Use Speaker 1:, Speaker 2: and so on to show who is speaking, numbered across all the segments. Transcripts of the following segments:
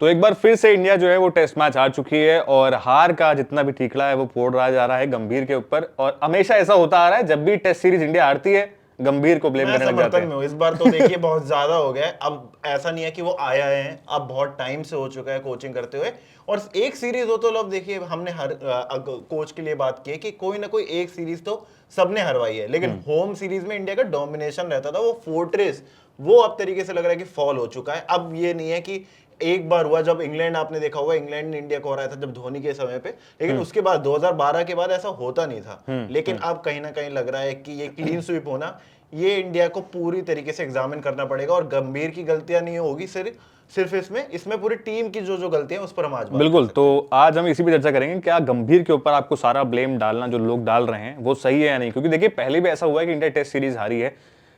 Speaker 1: तो एक बार फिर से इंडिया जो है वो टेस्ट मैच हार चुकी है और हार का जितना भी ठीकरा है वो फोड़ रहा जा रहा है गंभीर के ऊपर। और हमेशा ऐसा होता आ रहा है, जब भी टेस्ट सीरीज इंडिया हारती है गंभीर को ब्लेम
Speaker 2: मैं
Speaker 1: करने लग जाते
Speaker 2: समर्थन में
Speaker 1: हैं।
Speaker 2: हूँ इस बार। तो देखिए बहुत ज्यादा हो गया है। अब ऐसा नहीं है कि वो आया है, अब बहुत टाइम से हो चुका है कोचिंग करते हुए। और एक सीरीज हो तो अब देखिए हमने हर कोच के लिए बात की है कि कोई ना कोई एक सीरीज तो सबने हरवाई है, लेकिन होम सीरीज में इंडिया का डोमिनेशन रहता था, वो फोर्ट्रेस वो अब तरीके से लग रहा है कि फॉल हो चुका है। अब ये नहीं है कि एक बार हुआ जब इंग्लैंड, आपने देखा होगा इंग्लैंड ने इंडिया को हराया था जब धोनी के समय पे, लेकिन उसके बाद 2012 के बाद ऐसा होता नहीं था। लेकिन अब कहीं ना कहीं लग रहा है कि ये क्लीन स्वीप होना, ये इंडिया को पूरी तरीके से एग्जामिन करना पड़ेगा। और गंभीर की गलतियां नहीं होगी सिर्फ इसमें पूरी टीम की जो गलतियां उस पर हम आज बात कर
Speaker 1: बिल्कुल।
Speaker 2: सकते
Speaker 1: तो
Speaker 2: हैं।
Speaker 1: आज हम इसी पे चर्चा करेंगे, क्या गंभीर के ऊपर आपको सारा ब्लेम डालना जो लोग डाल रहे हैं वो सही है या नहीं। क्योंकि देखिए पहले भी ऐसा हुआ है कि इंडिया टेस्ट सीरीज हारी है,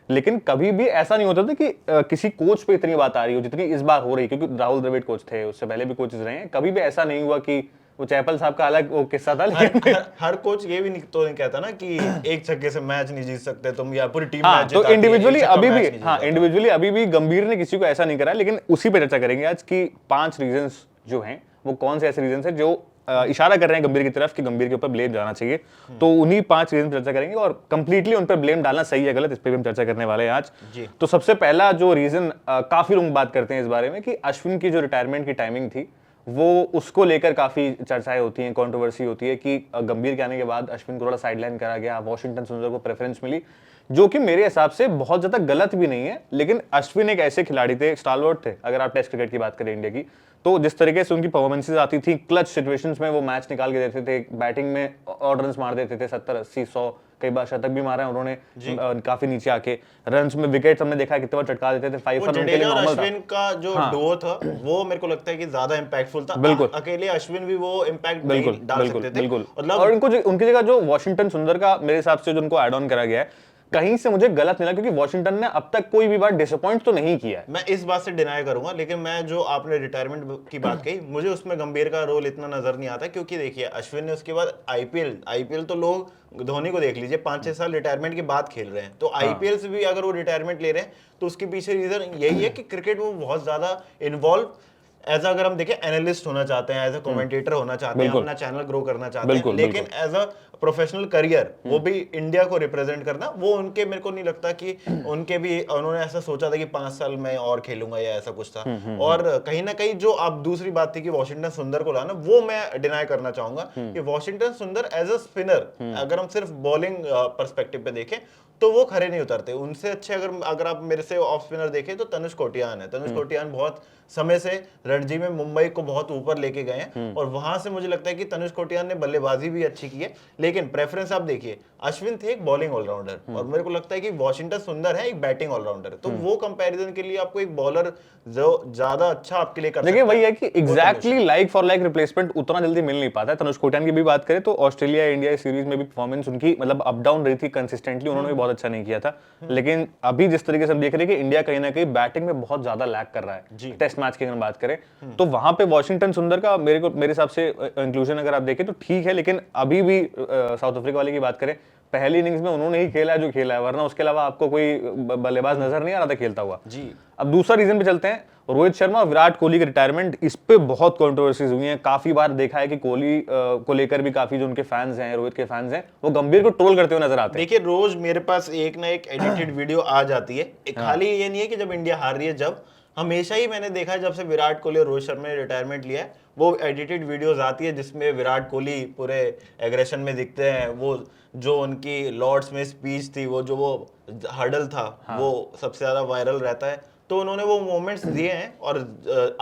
Speaker 1: लेकिन कभी भी ऐसा नहीं होता था कि किसी कोच पे इतनी बात आ रही हो जितनी इस बार हो रही है। क्योंकि राहुल द्रविड़ कोच थे, उससे पहले भी कोचेस रहे हैं, कभी भी ऐसा नहीं हुआ कि वो चैपल साहब का अलग वो किस्सा था। लेकिन
Speaker 2: हर कोच ये भी नहीं कहता ना कि एक छक्के से मैच नहीं जीत सकते तुम या पूरी टीम
Speaker 1: हाँ,
Speaker 2: मैच
Speaker 1: तो
Speaker 2: जिताती है,
Speaker 1: इंडिविजुअली
Speaker 2: एक छक्का
Speaker 1: अभी भी,
Speaker 2: मैच नहीं जीत
Speaker 1: हाँ
Speaker 2: जाता।
Speaker 1: इंडिविजुअली अभी भी गंभीर ने किसी को ऐसा नहीं करा। लेकिन उसी पे चर्चा करेंगे आज कि 5 रीजंस जो हैं वो कौन से ऐसे रीजंस हैं जो इशारा कर रहे हैं गंभीर की तरफ कि गंभीर के ऊपर ब्लेम जाना चाहिए। तो उन्हीं 5 रीजन पर चर्चा करेंगे और कंप्लीटली उन पर ब्लेम डालना सही है गलत, इस पर भी हम चर्चा करने वाले हैं आज।
Speaker 2: जी।
Speaker 1: तो सबसे पहला जो रीजन काफी लोग बात करते हैं इस बारे में कि अश्विन की जो रिटायरमेंट की टाइमिंग थी वो उसको लेकर काफी चर्चाएं होती हैं, कंट्रोवर्सी होती है कि गंभीर के आने के बाद अश्विन को थोड़ा साइडलाइन करा गया, वॉशिंगटन सुंदर को प्रेफरेंस मिली, जो कि मेरे हिसाब से बहुत ज्यादा गलत भी नहीं है। लेकिन अश्विन एक ऐसे खिलाड़ी थे, स्टालवर्ट थे अगर आप टेस्ट क्रिकेट की बात करें इंडिया की, तो जिस तरीके से उनकी परफॉर्मेंसेज आती थी क्लच सिचुएशंस में वो मैच निकाल के देते थे, बैटिंग में और रन मार देते थे 70 80 100, कई बार शतक भी मारा है उन्होंने काफी नीचे आके। रन्स में विकेट हमने देखा कितने बार चटका देते थे, 5
Speaker 2: वो
Speaker 1: रन उनके लिए
Speaker 2: जडेजा और
Speaker 1: नॉर्मल था।
Speaker 2: अश्विन का जो
Speaker 1: हाँ,
Speaker 2: डो था वो मेरे को लगता है कि ज्यादा इंपैक्टफुल था।
Speaker 1: बिल्कुल
Speaker 2: अकेले अश्विन भी वो इंपैक्ट
Speaker 1: बिल्कुल
Speaker 2: नहीं डाल
Speaker 1: बिल्कुल
Speaker 2: सकते थे।
Speaker 1: बिल्कुल।
Speaker 2: मतलब
Speaker 1: और इनको उनकी जगह जो वॉशिंगटन सुंदर का मेरे हिसाब से जो उनको ऐड ऑन करा गया है कहीं से मुझे गलत मिला, क्योंकि वॉशिंगटन ने अब तक कोई भी बार डिसअपॉइंट तो नहीं किया है।
Speaker 2: मैं इस बात से डिनाई करूंगा, लेकिन मैं जो आपने रिटायरमेंट की बात कही, मुझे उसमें गंभीर का रोल इतना नजर नहीं आता। क्योंकि देखिए अश्विन ने उसके बाद आईपीएल तो लोग धोनी को देख लीजिए 5-6 साल रिटायरमेंट के बाद खेल रहे हैं, तो आईपीएल से भी अगर वो रिटायरमेंट ले रहे हैं तो उसके पीछे रीजन यही है कि क्रिकेट वो बहुत ज्यादा इन्वॉल्व एज अगर हम देखें एनालिस्ट होना चाहते हैं, एज अ कमेंटेटर होना चाहते हैं,
Speaker 1: बिल्कुल
Speaker 2: अपना चैनल ग्रो करना चाहते हैं,
Speaker 1: बिल्कुल
Speaker 2: लेकिन
Speaker 1: बिल्कुल।
Speaker 2: एज अ प्रोफेशनल करियर वो भी इंडिया को रिप्रेजेंट करना, वो उनके मेरे को नहीं लगता कि उनके भी उन्होंने ऐसा सोचा था कि 5 साल मैं और खेलूंगा या ऐसा कुछ था। और कहीं ना कहीं जो अब दूसरी बात थी कि वॉशिंगटन सुंदर को लाना, वो मैं डिनाई करना चाहूंगा कि वॉशिंगटन सुंदर एज अ स्पिनर अगर हम सिर्फ बॉलिंग पर्सपेक्टिव पे देखें तो वो खरे नहीं उतरते। उनसे अच्छे अगर आप मेरे से ऑफ स्पिनर देखें तो तनुष कोटियान है। तनुष कोटियान बहुत समय से रणजी में मुंबई को बहुत ऊपर लेके गए हैं और वहां से मुझे लगता है कि तनुष कोटियान ने बल्लेबाजी भी अच्छी की है। लेकिन प्रेफरेंस आप देखिए, अश्विन थे एक बॉलिंग ऑलराउंडर और मेरे को लगता है कि वॉशिंगटन सुंदर है एक बैटिंग ऑलराउंडर। तो वो कंपैरिजन के लिए आपको एक बॉलर जो ज्यादा अच्छा आपके लिए कर
Speaker 1: देखिए
Speaker 2: सकता
Speaker 1: वही है कि
Speaker 2: वो Tanush
Speaker 1: exactly like for like replacement उतना जल्दी मिल नहीं पाता है। तनुष कोटियान की भी बात करें तो ऑस्ट्रेलिया इंडिया सीरीज में भी परफॉर्मेंस उनकी मतलब अप डाउन रही थी कंसिस्टेंटली, उन्होंने भी बहुत अच्छा नहीं किया था। लेकिन अभी जिस तरीके से हम देख रहे हैं कि इंडिया कहीं ना कहीं बैटिंग में बहुत ज्यादा लैग कर रहा है टेस्ट मैच की अगर बात करें, तो वहां पे वॉशिंगटन सुंदर का मेरे हिसाब से इंक्लूजन अगर आप देखें तो ठीक है। लेकिन अभी भी साउथ अफ्रीका वाले की बात करें, पहली इनिंग्स में उन्होंने ही खेला है जो खेला है, वरना उसके अलावा आपको कोई बल्लेबाज नजर नहीं आ रहा था खेलता हुआ।
Speaker 2: जी।
Speaker 1: अब दूसरा रीजन पे चलते हैं, रोहित शर्मा विराट कोहली की रिटायरमेंट, इस पे बहुत कंट्रोवर्सीज हुई हैं। काफी बार देखा है कि कोहली को लेकर भी काफी जो उनके फैंस हैं, रोहित के फैंस हैं, वो गंभीर को ट्रोल करते हुए नजर आते हैं।
Speaker 2: देखिए रोज मेरे पास एक ना एक एडिटेड वीडियो आ जाती है। खाली ये नहीं है कि जब इंडिया हार रही है, जब हमेशा ही मैंने देखा है जब से विराट कोहली और रोहित शर्मा ने रिटायरमेंट लिया है, वो एडिटेड वीडियोस आती है जिसमें विराट कोहली पूरे एग्रेशन में दिखते हैं। वो जो उनकी लॉर्ड्स में स्पीच थी, वो जो वो हर्डल था, वो सबसे ज्यादा वायरल रहता है। तो उन्होंने वो मोमेंट्स दिए हैं और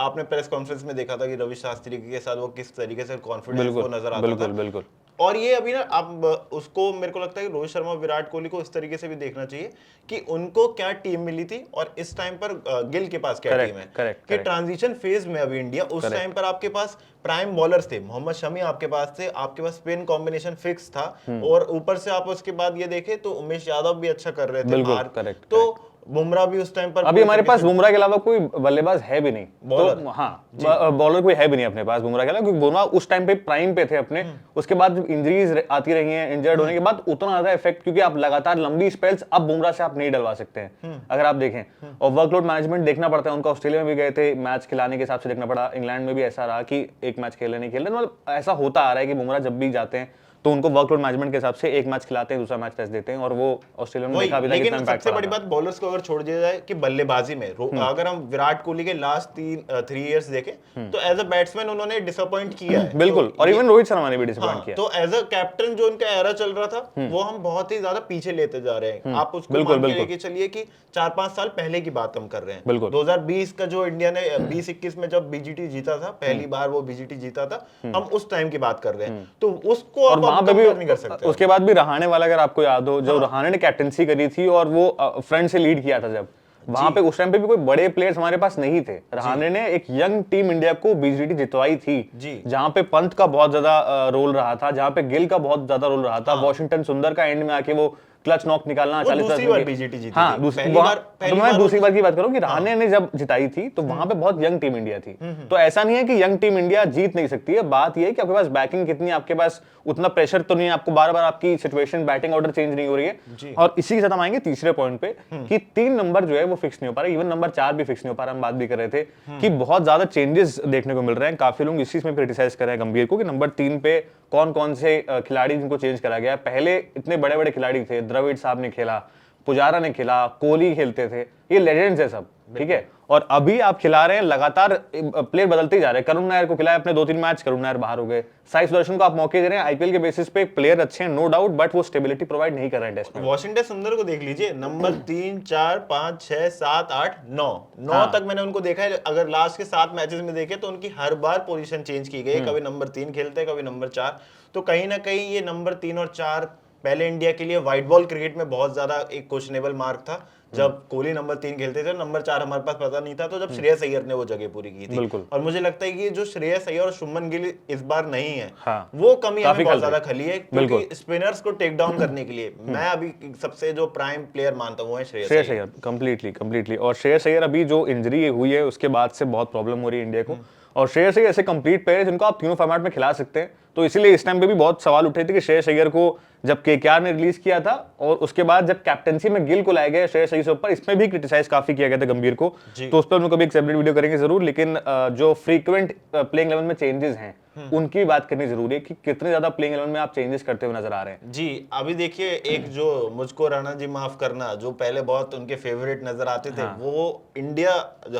Speaker 2: आपने प्रेस कॉन्फ्रेंस में देखा था कि रवि शास्त्री के साथ वो किस तरीके से कॉन्फिडेंस वो नजर आता था।
Speaker 1: बिल्कुल।
Speaker 2: और ये अभी ना अब उसको मेरे को लगता है कि रोहित शर्मा विराट कोहली को इस तरीके से भी देखना चाहिए कि उनको क्या टीम मिली थी और इस टाइम पर गिल के पास क्या टीम है। कि ट्रांजिशन फेज में अभी इंडिया, उस टाइम पर आपके पास प्राइम बॉलर्स थे, मोहम्मद शमी आपके पास थे, आपके पास स्पिन कॉम्बिनेशन फिक्स था और ऊपर से आप उसके बाद ये देखे तो उमेश यादव भी अच्छा कर रहे थे बाहर। तो बुमराह भी उस टाइम पर
Speaker 1: अभी हमारे पास बुमराह के अलावा कोई बल्लेबाज है भी नहीं,
Speaker 2: बॉलर।
Speaker 1: तो हाँ बॉलर कोई है भी नहीं अपने पास बुमराह के अलावा, क्योंकि बुमराह उस टाइम पे प्राइम पे थे अपने। उसके बाद इंजरीज आती रही हैं, इंजर्ड होने के बाद उतना ज्यादा इफेक्ट, क्योंकि आप लगातार लंबी स्पेल्स अब बुमराह से आप नहीं डलवा सकते हैं अगर आप देखें। और वर्कलोड मैनेजमेंट देखना पड़ता है उनका, ऑस्ट्रेलिया में भी गए थे, मैच खिलाने के हिसाब से देखना पड़ा, इंग्लैंड में भी ऐसा रहा कि एक मैच खेले नहीं खेले, मतलब ऐसा होता आ रहा है कि बुमराह जब भी जाते हैं तो उनको वर्कलोड मैनेजमेंट के हिसाब से एक मैच खिलाते हैं, दूसरा मैच टेस्ट देते हैं, और वो ऑस्ट्रेलिया में देखा भी था।
Speaker 2: लेकिन सबसे बड़ी बात बॉलर्स को अगर छोड़ दिया जाए कि बल्लेबाजी में अगर हम विराट कोहली के लास्ट 3 इयर्स देखें तो एज अ बैट्समैन उन्होंने डिसअपॉइंट किया है
Speaker 1: बिल्कुल,
Speaker 2: तो
Speaker 1: और इवन रोहित शर्मा ने भी डिसअपॉइंट किया।
Speaker 2: तो एज अ कैप्टन जो उनका एरा चल रहा था वो हम बहुत ही ज्यादा पीछे लेते जा रहे हैं। आप उसको मान के लेके चलिए कि 4-5 साल पहले की बात हम कर रहे हैं। 2020 का जो इंडिया ने 20-21 में जब बीजीटी जीता था, पहली बार वो बीजीटी जीता था, हम उस टाइम की बात कर रहे हैं, तो उसको
Speaker 1: और वहां पे भी
Speaker 2: नहीं कर सकते।
Speaker 1: उसके बाद भी रहाणे वाला अगर आपको याद हो, जब रहाणे ने कैप्टनसी करी थी और वो फ्रंट से लीड किया था, जब वहां पे उस टाइम पे भी कोई बड़े प्लेयर्स हमारे पास नहीं थे। रहाणे ने एक यंग टीम इंडिया को बीजीटी जितवाई थी, जहां पे पंत का बहुत ज्यादा रोल रहा था, जहां पे गिल का बहुत ज्यादा रोल रहा था, वॉशिंगटन सुंदर का एंड में आके वो क्लच नॉक निकालना 40
Speaker 2: दूसरी बार बीजीटी जीती
Speaker 1: हाँ,
Speaker 2: थी।
Speaker 1: मैं दूसरी बार की बात करूं कि रहाणे ने जब जिताई थी तो वहां पे बहुत यंग टीम इंडिया थी। तो ऐसा नहीं है कि यंग टीम इंडिया जीत नहीं सकती है, बात यह है कि आपके पास बैकिंग कितनी, आपके पास उतना प्रेशर तो नहीं है, आपको बार बार आपकी सिचुएशन बैटिंग ऑर्डर चेंज नहीं हो रही है। और इसी के साथ हम आएंगे तीसरे पॉइंट पे कि 3 नंबर जो है वो फिक्स नहीं हो पा रहा, इवन नंबर 4 भी फिक्स नहीं हो पा रहा। हम बात भी कर रहे थे कि बहुत ज्यादा चेंजेस देखने को मिल रहे हैं, काफी लोग इस चीज में क्रिटिसाइज कर रहे हैं गंभीर को कि नंबर 3 पे कौन कौन से खिलाड़ी जिनको चेंज करा गया। पहले इतने बड़े बड़े खिलाड़ी थे, द्रविड़ साहब ने खेला, पुजारा ने खेला, कोहली खेलते थे, ये लेजेंड्स है सब, ठीक है। और अभी आप खिला रहे हैं, लगातार प्लेयर बदलते ही जा रहे हैं। करुण नायर को खिलाया अपने 2-3 मैच, करुण नायर बाहर हो गए। साई सुदर्शन को आप मौके दे रहे हैं, आईपीएल के बेसिस पे प्लेयर अच्छे हैं नो डाउट, बट वो स्टेबिलिटी प्रोवाइड नहीं कर रहे हैं टेस्ट में।
Speaker 2: वॉशिंगटन सुंदर को देख लीजिए, नंबर 3, 4, 5, 6, 7, 8, 9 तक मैंने उनको देखा है। अगर लास्ट के 7 मैचेस में देखे तो उनकी हर बार पोजीशन चेंज की गई, कभी नंबर 3 खेलते हैं, कभी नंबर 4। तो कहीं ना कहीं ये नंबर 3 और 4 पहले इंडिया के लिए व्हाइट बॉल क्रिकेट में बहुत ज्यादा एक क्वेश्चनेबल मार्क था। जब कोहली नंबर 3 खेलते थे, नंबर 4 हमारे पास पता नहीं था, तो जब श्रेयस अय्यर ने वो जगह पूरी की थी। और मुझे लगता है कि जो श्रेयस अय्यर और शुभमन गिल इस बार नहीं है, वो कमी हमें बहुत ज्यादा खली है, क्योंकि स्पिनर्स को टेक डाउन करने के लिए मैं अभी सबसे जो प्राइम प्लेयर मानता हूं वो है श्रेयस अय्यर।
Speaker 1: कंप्लीटली। और श्रेयस अय्यर अभी जो इंजरी हुई है उसके बाद से बहुत प्रॉब्लम हो रही है इंडिया को। और श्रेयस अय्यर ऐसे कंप्लीट प्लेयर है जिनको आप तीनों फॉर्मेट में खिला सकते हैं। तो इसीलिए इस टाइम पे भी बहुत सवाल उठे थे कि श्रेयस अय्यर को जब केकेआर ने रिलीज किया था और उसके बाद जब कैप्टनसी में गिल को लाया गया श्रेयस अय्यर से ऊपर, इसमें भी क्रिटिसाइज काफी किया गया था गंभीर को। तो उस पर हम कभी एक सेपरेट वीडियो करेंगे जरूर। लेकिन जो फ्रीक्वेंट प्लेइंग 11 में चेंजेस हैं उनकी बात करनी जरूरी है कि कितने ज्यादा प्लेइंग 11 में आप चेंजेस करते हुए नजर आ रहे हैं।
Speaker 2: जी अभी देखिए, एक जो मुझको राणा जी माफ करना जो पहले बहुत उनके फेवरेट नजर आते थे, वो इंडिया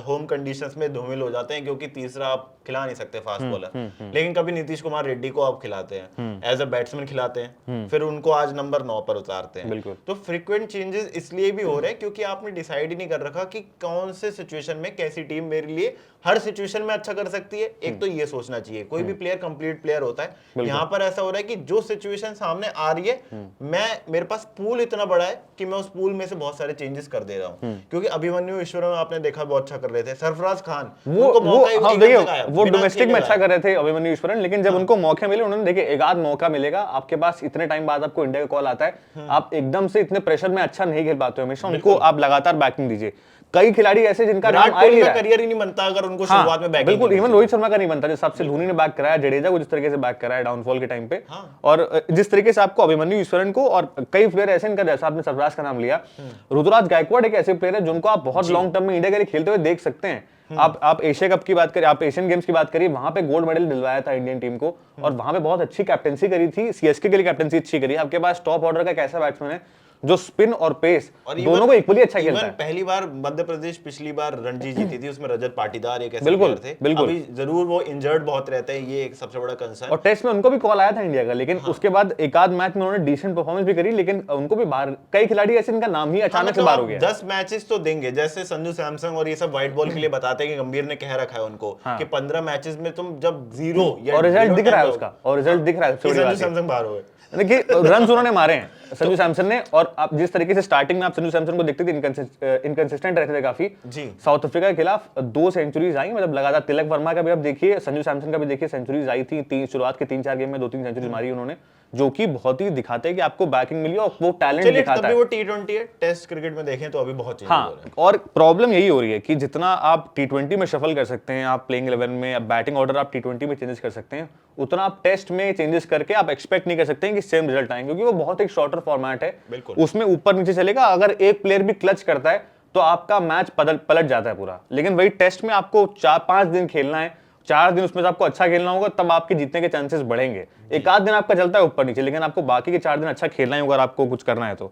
Speaker 2: होम कंडीशंस में धूमिल हो जाते हैं, क्योंकि तीसरा आप खिला नहीं सकते फास्ट बॉलर। लेकिन कभी नीतीश कुमार रेड्डी को आप खिलाते हैं, एज अ बैट्समैन खिलाते हैं, फिर उनको आज नंबर 9 पर उतारते हैं। तो फ्रीक्वेंट चेंजेस इसलिए भी हो रहे हैं क्योंकि आपने डिसाइड ही नहीं कर रखा कि कौन से सिचुएशन में कैसी टीम मेरे लिए हर सिचुएशन में अच्छा कर सकती है। एक तो ये सोचना चाहिए, कोई भी प्लेयर कंप्लीट प्लेयर होता है। यहाँ पर ऐसा हो रहा है कि जो सिचुएशन सामने आ रही है, मेरे पास पूल इतना बड़ा है कि मैं उस पूल में से बहुत सारे चेंजेस कर दे रहा हूँ। क्योंकि अभिमन्यु ईश्वरन आपने देखा बहुत अच्छा कर रहे थे, सरफराज खान
Speaker 1: वो डोमेस्टिक में अच्छा कर रहे थे अभिमन्यु ईश्वरन, लेकिन जब उनको मौके मिले उन्होंने देखिए एक आध मौका मिलेगा आपके पास, इतने टाइम बाद आपको इंडिया का कॉल आता है, आप एकदम से इतने प्रेशर में अच्छा नहीं खेल पाते हो, हमेशा उनको आप लगातार बैकिंग दीजिए। कई खिलाड़ी ऐसे जिनका नाम आ ही रहा है,
Speaker 2: करियर ही नहीं बनता अगर उनको शुरुआत में बैक,
Speaker 1: बिल्कुल इवन रोहित शर्मा का नहीं बनता, जिस सबसे धोनी ने बैक कराया, जडेजा को जिस तरीके से बैक कराया डाउनफॉल के टाइम पे, और जिस तरीके से आपको अभिमन्यु ईश्वरन को और कई प्लेयर ऐसे इनका, जैसा आपने सरफराज का नाम लिया, ऋतुराज गायकवाड़ एक ऐसे प्लेयर है जिनको आप बहुत लॉन्ग टर्म में इंडिया के लिए खेलते हुए देख सकते हैं। आप एशिया कप की बात करिए, आप एशियन गेम्स की बात करिए, वहां पे गोल्ड मेडल दिलवाया था इंडियन टीम को और वहां पे बहुत अच्छी कैप्टनसी करी थी, सीएसके के लिए कैप्टनसी अच्छी करी। आपके पास टॉप ऑर्डर का कैसा बैट्समैन है जो स्पिन और पेस दोनों को इक्वली अच्छा खेलता है।
Speaker 2: पहली बार मध्य प्रदेश पिछली बार रणजी जीती थी, उसमें रजत पाटीदार एक ऐसे प्लेयर थे। अभी जरूर वो इंजर्ड बहुत रहते हैं, ये एक सबसे बड़ा कंसर्न।
Speaker 1: और टेस्ट में उनको भी कॉल आया था इंडिया का, लेकिन उसके बाद एक आध मैच में उन्होंने डिसेंट परफॉर्मेंस भी करी, लेकिन उनको भी बाहर, कई खिलाड़ी ऐसे इनका नाम ही अचानक से बाहर हो गया।
Speaker 2: 10 मैचेस तो देंगे, जैसे संजू सैमसंग और ये सब व्हाइट बॉल के लिए बताते हैं कि गंभीर ने कह रखा है उनको कि 15 मैचेस में तुम जब 0
Speaker 1: और रिजल्ट दिख रहा है उसका, और रिजल्ट दिख रहा है,
Speaker 2: संजू सैमसंग बाहर हो गए।
Speaker 1: देखिए रन उन्होंने मारे हैं संजू सैमसन ने, और आप जिस तरीके से स्टार्टिंग में आप संजू सैमसन को देखते थे इनकंसिस्टेंट रहते थे काफी जी। साउथ अफ्रीका के खिलाफ 2 सेंचुरीज आई, मतलब लगातार। तिलक वर्मा का भी आप देखिए, संजू सैमसन का भी देखिए, सेंचुरीज आई थी, शुरुआत के 3-4 गेम में 2-3 सेंचुरी मारी उन्होंने, जो कि बहुत ही दिखाते हैं कि आपको बैकिंग मिली और वो टैलेंट
Speaker 2: चलिए
Speaker 1: दिखाता
Speaker 2: तभी
Speaker 1: है।
Speaker 2: वो टी20 है, टेस्ट क्रिकेट में देखें तो अभी बहुत चेंजेस हो रहे हैं।
Speaker 1: और प्रॉब्लम यही हो रही है कि जितना आप टी20 में शफल कर सकते हैं, आप प्लेइंग 11 में, अब बैटिंग ऑर्डर आप टी20 में चेंजेस कर सकते हैं, उतना आप टेस्ट में चेंजेस करके आप एक्सपेक्ट नहीं कर सकते हैं कि सेम रिजल्ट आएंगे, क्योंकि वो बहुत एक शॉर्टर फॉर्मेट है।
Speaker 2: बिल्कुल।
Speaker 1: उसमें ऊपर नीचे चलेगा, अगर एक प्लेयर भी क्लच करता है तो आपका मैच पलट जाता है पूरा। लेकिन वही टेस्ट में आपको 4-5 दिन खेलना है, 4 दिन उसमें से आपको अच्छा खेलना होगा, तब आपके जीतने के चांसेस बढ़ेंगे। एक आध दिन आपका चलता है ऊपर नीचे, लेकिन आपको बाकी के 4 दिन अच्छा खेलना ही होगा अगर आपको कुछ करना है तो।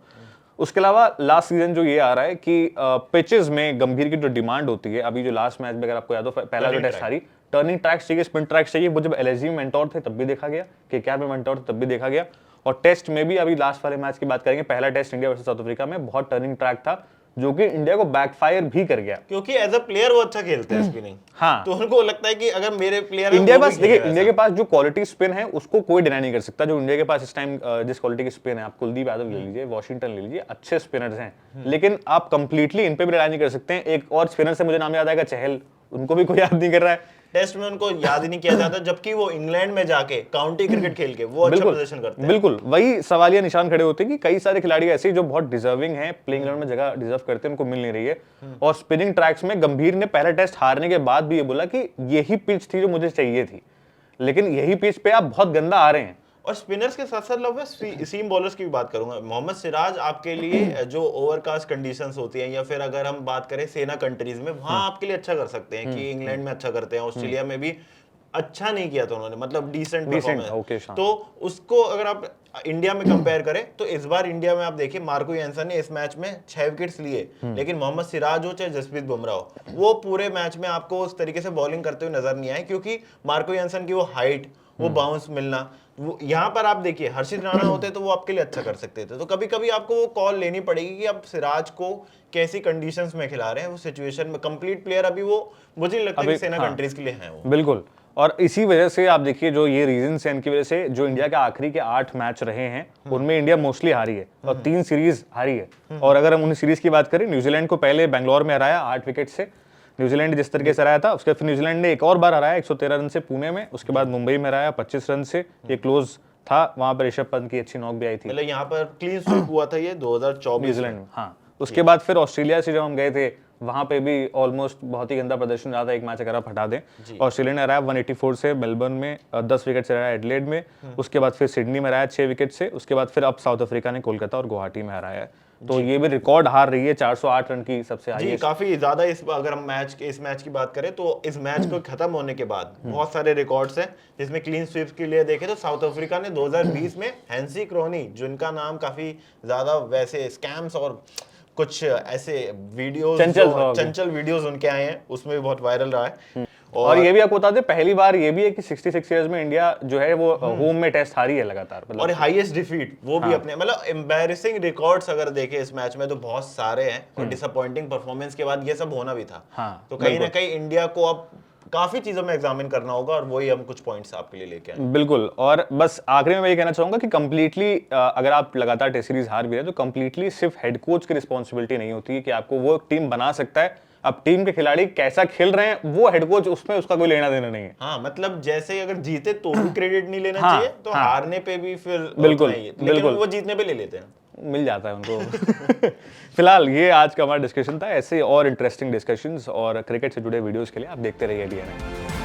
Speaker 1: उसके अलावा लास्ट सीजन जो ये आ रहा है कि पिचेस में गंभीर की जो डिमांड होती है, अभी जो लास्ट मैच में अगर आपको याद हो, पहला जो टेस्ट हारी, टर्निंग ट्रैक्स चाहिए, स्पिन ट्रैक्स चाहिए, वो जब एलएसजी में मेंटोर थे तब भी देखा गया, केकेआर में मेंटोर थे तब भी देखा गया, और टेस्ट में भी अभी लास्ट वाले मैच की बात करेंगे, पहला test India versus South Africa में बहुत टर्निंग ट्रैक था, जो कि इंडिया को बैकफायर भी कर गया,
Speaker 2: क्योंकि एज अ प्लेयर वो अच्छा खेलते हैं स्पिनिंग।
Speaker 1: हाँ।
Speaker 2: तो उनको लगता है कि अगर मेरे प्लेयर
Speaker 1: इंडिया के पास, देखिए इंडिया के पास जो क्वालिटी स्पिन है उसको कोई डिनाई नहीं कर सकता। जो इंडिया के पास इस टाइम जिस क्वालिटी की स्पिन है, आप कुलदीप यादव ले लीजिए, वॉशिंगटन ले लीजिए, अच्छे स्पिनर्स हैं, लेकिन आप कंप्लीटली इन पे भी रिलाई नहीं कर सकते हैं। एक और स्पिनर से मुझे नाम याद आएगा, चहल, उनको भी कोई याद नहीं कर रहा है।
Speaker 2: टेस्ट में उनको याद ही नहीं किया जाता, जबकि वो इंग्लैंड में जाके काउंटी क्रिकेट खेल के वो अच्छा प्रदर्शन करते हैं।
Speaker 1: बिल्कुल वही सवालिया निशान खड़े होते हैं कि कई सारे खिलाड़ी ऐसे जो बहुत डिजर्विंग हैं, प्लेइंग 11 में जगह डिजर्व करते हैं, उनको मिल नहीं रही है। और स्पिनिंग ट्रैक्स में गंभीर ने पहला टेस्ट हारने के बाद भी ये बोला कि यही पिच थी जो मुझे चाहिए थी, लेकिन यही पिच पे आप बहुत गंदा आ रहे हैं।
Speaker 2: और स्पिनर्स के साथ साथ मैं सीम बॉलर्स की भी बात करूंगा। मोहम्मद सिराज आपके लिए जो ओवरकास्ट कंडीशंस होती हैं, या फिर अगर हम बात करें सेना कंट्रीज में, वहां आपके लिए अच्छा कर सकते हैं, कि इंग्लैंड में अच्छा करते हैं, ऑस्ट्रेलिया में भी अच्छा नहीं किया था उन्होंने, मतलब डिसेंट परफॉर्मेंस। तो उसको अगर आप इंडिया में कंपेयर करें तो इस बार इंडिया में आप देखिए, मार्को यानसन ने इस मैच में 6 विकेट्स लिए, लेकिन मोहम्मद सिराज हो चाहे जसप्रीत बुमराह हो, वो पूरे मैच में आपको उस तरीके से बॉलिंग करते हुए नजर नहीं आए, क्योंकि मार्को यानसन की वो हाइट, वो बाउंस मिलना, वो यहाँ पर आप देखिए हर्षित राणा होते तो वो आपके लिए अच्छा कर सकते थे। तो कभी कभी आपको वो कॉल लेनी पड़ेगी कि आप सिराज को कैसी कंडीशंस में खिला रहे हैं, वो सिचुएशन में। कंप्लीट प्लेयर अभी वो मुझे नहीं लगता कि सेना कंट्रीज के लिए हैं वो।
Speaker 1: बिल्कुल, और इसी वजह से आप देखिए जो ये रीजन है, इनकी वजह से जो इंडिया के आखिरी के 8 मैच रहे हैं उनमें इंडिया मोस्टली हारी है और 3 सीरीज हारी है। और अगर हम उन सीरीज की बात करें, न्यूजीलैंड को पहले बेंगलोर में हराया 8 विकेट से, न्यूजीलैंड जिस तरीके से हराया था, उसके फिर न्यूजीलैंड ने एक और बार हराया 113 रन से पुणे में, उसके बाद मुंबई में हराया 25 रन से, ये क्लोज था, वहां पर ऋषभ पंत की अच्छी नॉक भी आई थी,
Speaker 2: मतलब यहाँ पर क्लीन स्वीप हुआ था ये 2024
Speaker 1: न्यूजीलैंड में। हाँ, उसके बाद फिर ऑस्ट्रेलिया से जब हम गए थे, वहां पे भी ऑलमोस्ट बहुत ही गंदा प्रदर्शन रहा था, एक मैच अगर आप हटा दें। ऑस्ट्रेलिया ने हराया 184 से मेलबर्न में, 10 विकेट से हराया एडिलेड में, उसके बाद फिर सिडनी में हराया 6 विकेट से, उसके बाद फिर अब साउथ अफ्रीका ने कोलकाता और गुवाहाटी में हराया है। तो ये भी रिकॉर्ड हार रही है, 408 रन की सबसे
Speaker 2: जी, काफी ज्यादा। अगर हम इस मैच की बात करें तो इस मैच को खत्म होने के बाद बहुत सारे रिकॉर्ड्स हैं, जिसमें क्लीन स्वीप के लिए देखें तो साउथ अफ्रीका ने 2020 में हैंसी क्रोनी, जिनका नाम काफी ज्यादा वैसे स्कैम्स और कुछ ऐसे वीडियोस, चंचल वीडियोस उनके आए हैं, उसमें भी बहुत वायरल रहा है।
Speaker 1: और ये भी आपको बता दें, पहली बार ये भी है कि 66 इयर्स में इंडिया जो है वो होम में टेस्ट हारी है लगातार, मतलब
Speaker 2: और हाईएस्ट डिफीट वो भी अपने, मतलब एम्बैरेसिंग रिकॉर्ड्स अगर देखें इस मैच में तो बहुत सारे हैं, और डिसअपॉइंटिंग परफॉर्मेंस के बाद ये सब होना भी था। तो कहीं ना कहीं इंडिया को अब काफी चीजों में एग्जामिन करना होगा, और वही हम कुछ पॉइंट्स आपके लिए लेके आए।
Speaker 1: बिल्कुल, और बस आखिरी में मैं ये कहना चाहूंगा कि कंप्लीटली अगर आप लगातार टेस्ट सीरीज हार भी रहे तो कंप्लीटली सिर्फ हेड कोच की रिस्पॉन्सिबिलिटी नहीं होती है कि आपको वो टीम बना सकता है। अब टीम के खिलाड़ी कैसा खेल रहे हैं वो हेड कोच, उसमें उसका कोई लेना देना नहीं है।
Speaker 2: हाँ, मतलब जैसे अगर जीते तो भी क्रेडिट नहीं लेना चाहिए, तो हारने पे भी फिर
Speaker 1: बिल्कुल,
Speaker 2: लेकिन वो जीतने पे ले लेते हैं,
Speaker 1: मिल जाता है उनको। फिलहाल ये आज का हमारा डिस्कशन था। ऐसे और इंटरेस्टिंग डिस्कशंस और क्रिकेट से जुड़े वीडियोस के लिए आप देखते रहिए डीएनए।